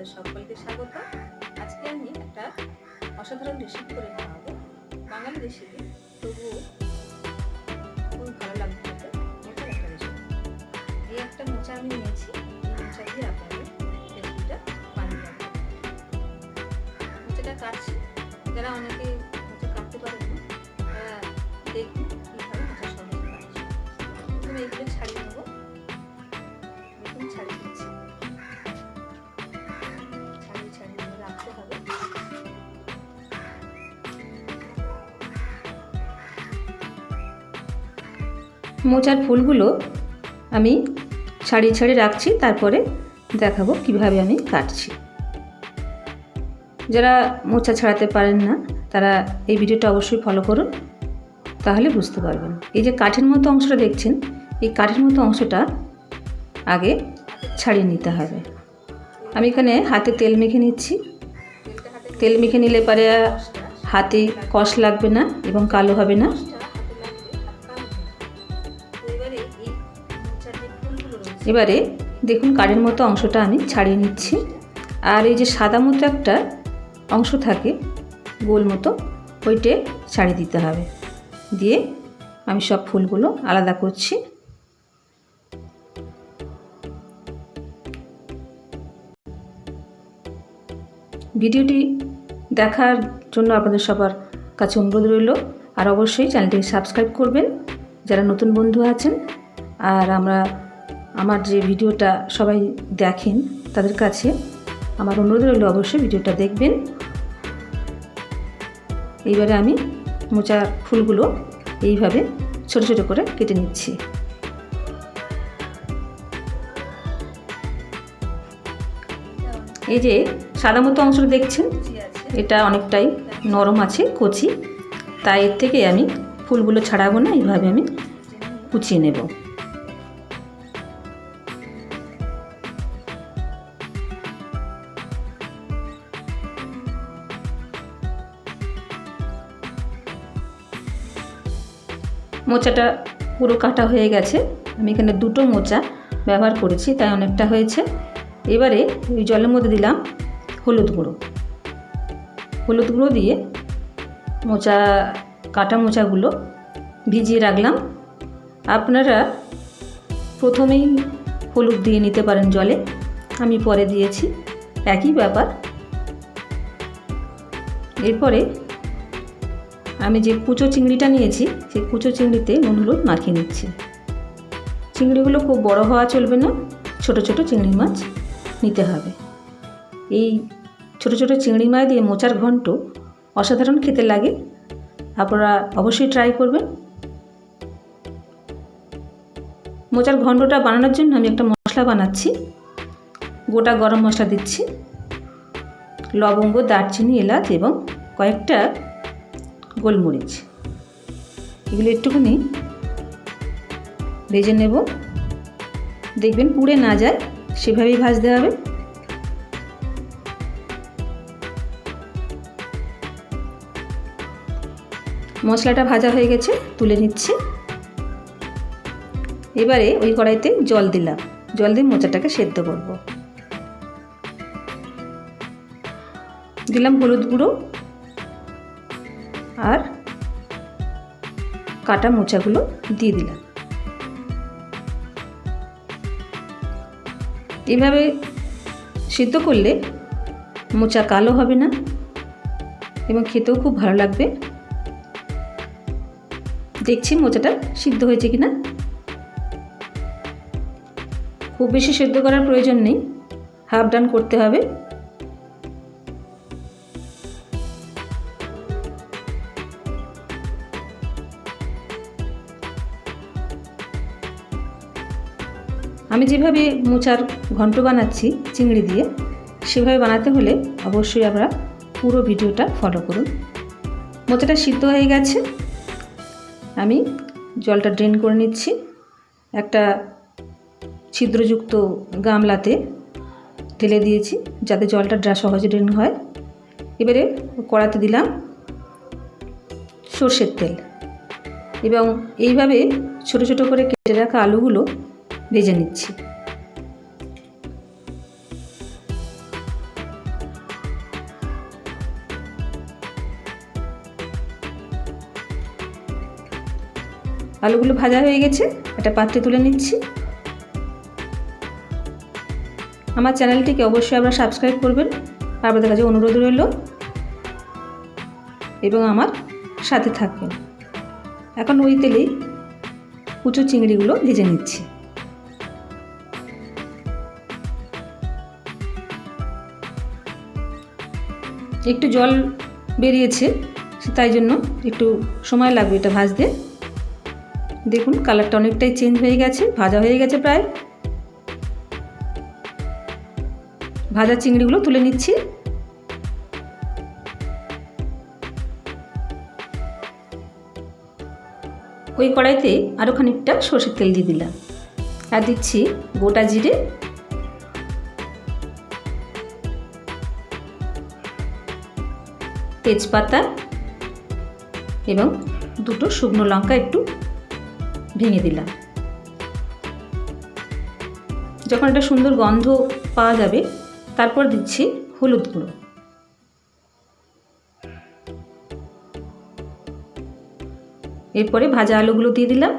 আপনাদের সকলকে স্বাগত। আজকে আমি একটা অসাধারণ রেসিপি করে খাওয়াবো, বাঙালি রেসিপি, তবুও খুব ভালো লাগবে খেতে। মোচার একটা রেসিপি। এই একটা মোচা আমি নিয়েছি, এই মোচা দিয়ে আপনাদের রেসিপিটা বানিয়ে রাখবো। মোচাটা কাটছি, যারা অনেকে মোচা কাটতে পারেন না তারা দেখুন কীভাবে মোচা সহজে কাটছি। প্রথমে এইগুলো ছাড়িয়ে নেবো, দেখুন ছাড়িয়ে দিচ্ছি। মোচার ফুলগুলো আমি ছাড়িয়ে ছাড়িয়ে রাখছি, তারপরে দেখাবো কিভাবে আমি কাটছি। যারা মোচা ছাড়াতে পারেন না তারা এই ভিডিওটা অবশ্যই ফলো করুন, তাহলে বুঝতে পারবেন। এই যে কাঠের মতো অংশটা দেখছেন, এই কাঠের মতো অংশটা আগে ছাড়িয়ে নিতে হবে। আমি এখানে হাতে তেল মেখে নিচ্ছি। তেল মেখে নিলে পরে হাতে কষ লাগবে না এবং কালো হবে না। এবারে দেখুন কাঠের মতো অংশটা আমি ছাড়িয়ে নিচ্ছি। আর এই যে সাদা মতো একটা অংশ থাকে গোল মতো, ওইটে ছাড়িয়ে দিতে হবে। দিয়ে আমি সব ফুলগুলো আলাদা করছি। ভিডিওটি দেখার জন্য আপনাদের সবার কাছে অনুরোধ রইল। আর অবশ্যই চ্যানেলটিকে সাবস্ক্রাইব করবেন যারা নতুন বন্ধু আছেন। আর আমার যে ভিডিওটা সবাই দেখেন তাদের কাছে আমার অনুরোধ রইল অবশ্যই ভিডিওটা দেখবেন। এইবারে আমি মোচার ফুলগুলো এইভাবে ছোট ছোট করে কেটে নিচ্ছি। এই যে সাদা মতো অংশটা দেখছেন, এটা অনেকটাই নরম আছে, কচি, তাই এর থেকে আমি ফুলগুলো ছাড়াবো না, এইভাবে আমি কুচিয়ে নেব। মোচাটা পুরো কাটা হয়ে গেছে। আমি এখানে দুটো মোচা ব্যবহার করেছি, তাই অনেকটা হয়েছে। এবারে ওই জলের মধ্যে দিলাম হলুদ গুঁড়ো। হলুদ গুঁড়ো দিয়ে কাটা মোচাগুলো ভিজিয়ে রাখলাম। আপনারা প্রথমেই হলুদ দিয়ে নিতে পারেন জলে, আমি পরে দিয়েছি, একই ব্যাপার। এরপরে আমি যে কুচো চিংড়িটা নিয়েছি সেই কুচো চিংড়িতে নুন হলুদ মাখিয়ে নিচ্ছি। চিংড়িগুলো খুব বড় হওয়া চলবে না, ছোট ছোট চিংড়ি মাছ নিতে হবে। এই ছোট ছোট চিংড়ি মাছ দিয়ে মোচার ঘন্ট অসাধারণ খেতে লাগে, আপনারা অবশ্যই ট্রাই করবেন। মোচার ঘন্টটা বানানোর জন্য আমি একটা মশলা বানাচ্ছি। গোটা গরম মশলা দিচ্ছি, লবঙ্গ, দারচিনি, এলাচ এবং কয়েকটা গোলমরিচ। এগুলো একটুখানি ভেজে নেব, দেখবেন পুড়ে না যায় সেভাবেই ভাজতে হবে। মশলাটা ভাজা হয়ে গেছে, তুলে নিচ্ছি। এবারে ওই কড়াইতে জল দিলাম, জল দিয়ে মোচাটাকে সেদ্ধ করব। দিলাম হলুদ গুঁড়ো আর কাটা মোচাগুলো দিয়ে দিলাম। এইভাবে সিদ্ধ করলে মোচা কালো হবে না এবং খেতেও খুব ভালো লাগবে। দেখছি মোচাটা সিদ্ধ হয়েছে কিনা। খুব বেশি সিদ্ধ করার প্রয়োজন নেই, হাফ ডান করতে হবে। আমি যেভাবে মোচার ঘন্ট বানাচ্ছি চিংড়ি দিয়ে, সেভাবে বানাতে হলে অবশ্যই আপনারা পুরো ভিডিওটা ফলো করুন। মোচাটা সিদ্ধ হয়ে গেছে, আমি জলটা ড্রেন করে নিচ্ছি। একটা ছিদ্রযুক্ত গামলাতে ঢেলে দিয়েছি যাতে জলটা সহজে ড্রেন হয়। এবারে কড়াতে দিলাম সর্ষের তেল এবং এইভাবে ছোট ছোট করে কেটে রাখা আলুগুলো ভেজে নিচ্ছি। আলুগুলো ভাজা হয়ে গেছে, একটা পাত্রে তুলে নিচ্ছি। আমার চ্যানেলটিকে অবশ্যই আপনারা সাবস্ক্রাইব করবেন, আপনাদের কাছে অনুরোধ রইল, এবং আমার সাথে থাকবেন। এখন ওই তেলেই কুচো চিংড়িগুলো ভেজে নিচ্ছি। একটু জল বেরিয়েছে, তাই জন্য একটু সময় লাগবে এটা ভাজতে। দেখুন কালারটা অনেকটাই চেঞ্জ হয়ে গেছে, ভাজা হয়ে গেছে প্রায়। ভাজা চিংড়িগুলো তুলে নিচ্ছি। ওই কড়াইতে আরও খানিকটা সরষের তেল দিয়ে দিলাম, আর দিচ্ছি গোটা জিরে, তেজপাতা এবং দুটো শুকনো লঙ্কা একটু ভেঙে দিলাম। যখন একটা সুন্দর গন্ধ পাওয়া যাবে তারপর দিচ্ছি হলুদ গুঁড়ো, এরপরে ভাজা আলুগুলো দিয়ে দিলাম।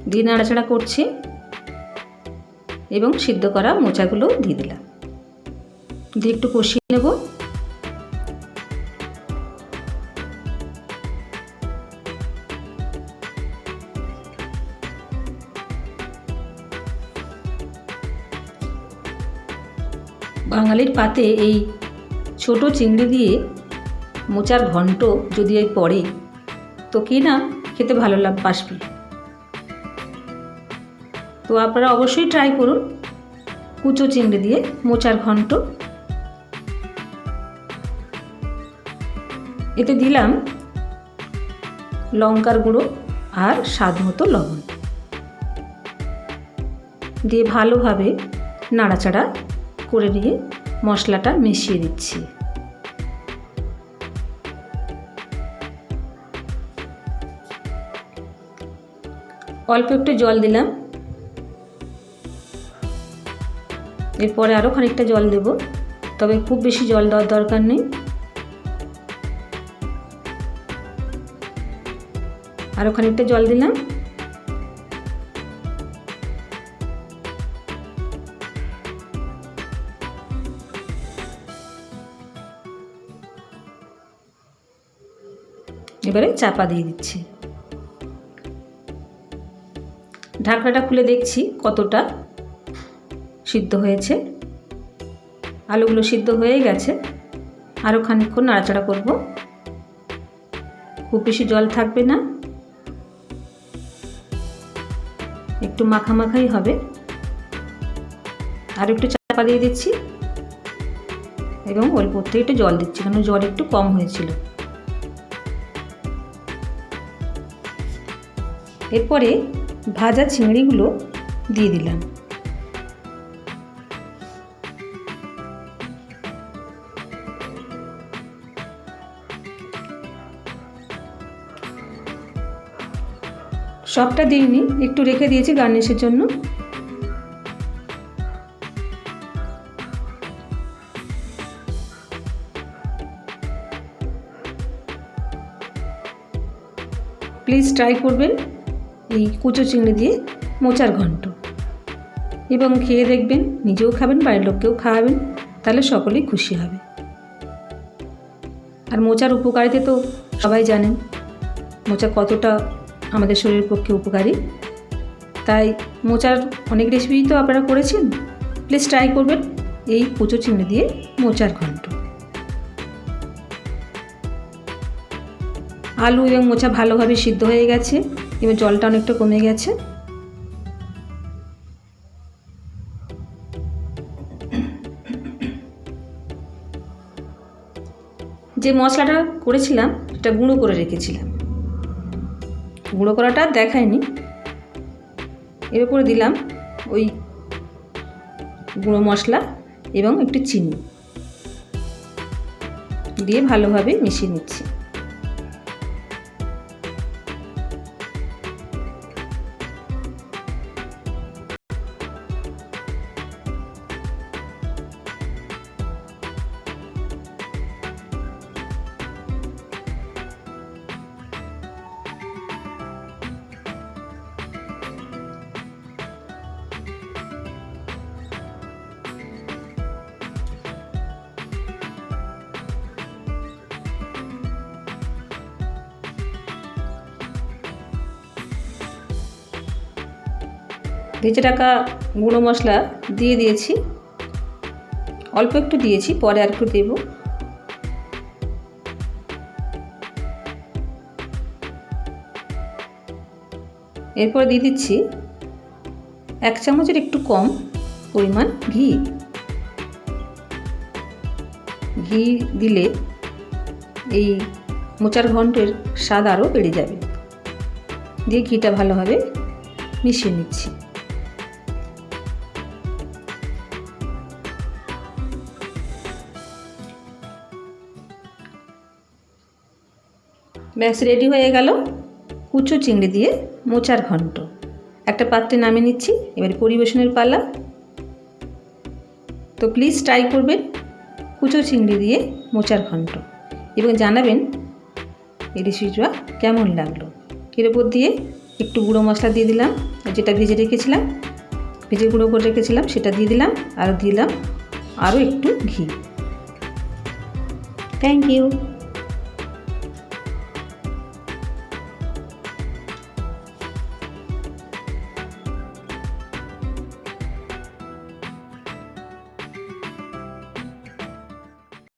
দিয়ে নাড়াচাড়া করছি এবং সিদ্ধ করা মোচাগুলো দিয়ে দিলাম, দিয়ে একটু কষিয়ে নেব। বাঙালির পাতে এই ছোট চিংড়ি দিয়ে মোচার ঘন্ট যদি এই পড়ে তো কি না খেতে ভালো বাসবে। তো আপনারা অবশ্যই ট্রাই করুন কুচো চিংড়ি দিয়ে মোচার ঘন্ট। এতে দিলাম লঙ্কার গুঁড়ো আর স্বাদ মতো লবণ, দিয়ে ভালোভাবে নাড়াচাড়া করে নিয়ে মশলাটা মিশিয়ে দিচ্ছি। অল্প একটু জল দিলাম, এরপরে আরও খানিকটা জল দেব, তবে খুব বেশি জল দেওয়ার দরকার নেই। আরও খানিকটা জল দিলাম। এবারে চাপা দিয়ে দিচ্ছি। ঢাকনাটা খুলে দেখছি কতটা সিদ্ধ হয়েছে। আলুগুলো সিদ্ধ হয়ে গেছে, আরও খানিকক্ষণ নাড়াচাড়া করব। খুব বেশি জল থাকবে না, একটু মাখামাখাই হবে। আর একটু চাপা দিয়ে দিচ্ছি এবং অল্প থেকে একটু জল দিচ্ছি, কারণ জল একটু কম হয়েছিল। এরপরে ভাজা চিংড়িগুলো দিয়ে দিলাম। সবটা দিইনি, একটু রেখে দিয়েছি গার্নিশের জন্য। প্লিজ ট্রাই করবেন এই কুচো চিংড়ি দিয়ে মোচার ঘন্ট, এবং খেয়ে দেখবেন, নিজেও খাবেন, বাড়ির লোককেও খাওয়াবেন, তাহলে সকলেই খুশি হবে। আর মোচার উপকারিতা তো সবাই জানেন, মোচা কতটা আমাদের শরীরের পক্ষে উপকারী। তাই মোচার অনেক রেসিপি তো আপনারা করেছেন, প্লিজ ট্রাই করবেন এই কুচো চিংড়ি দিয়ে মোচার ঘন্ট। আলু এবং মোচা ভালোভাবে সিদ্ধ হয়ে গেছে এবং জলটা অনেকটা কমে গেছে। যে মশলাটা করেছিলাম সেটা গুঁড়ো করে রেখেছিলাম, গুঁড়ো করাটা দেখায়নি। এর উপরে দিলাম ওই গুঁড়ো মশলা এবং একটু চিনি দিয়ে ভালোভাবে মিশিয়ে নিচ্ছি। ভেজে রাখা গুঁড়ো মশলা দিয়ে দিয়েছি, অল্প একটু দিয়েছি, পরে আর একটু দেব। এরপর দিয়ে দিচ্ছি 1 চামচের একটু কম পরিমাণ ঘি। ঘি দিলে এই মোচার ঘন্টের স্বাদ আরও বেড়ে যাবে। দিয়ে ঘিটা ভালোভাবে মিশিয়ে নিচ্ছি। ব্যাস রেডি হয়ে গেল কুচো চিংড়ি দিয়ে মোচার ঘন্ট। একটা পাত্রে নামিয়ে নিচ্ছি, এবারে পরিবেশনের পালা। তো প্লিজ ট্রাই করবেন কুচো চিংড়ি দিয়ে মোচার ঘন্ট এবং জানাবেন এই রেসিপিটা কেমন লাগলো। এর উপর দিয়ে একটু গুঁড়ো মশলা দিয়ে দিলাম, যেটা ভেজে রেখেছিলাম, ভেজে গুঁড়ো করে রেখেছিলাম সেটা দিয়ে দিলাম, আর দিলাম আরও একটু ঘি। Thank you.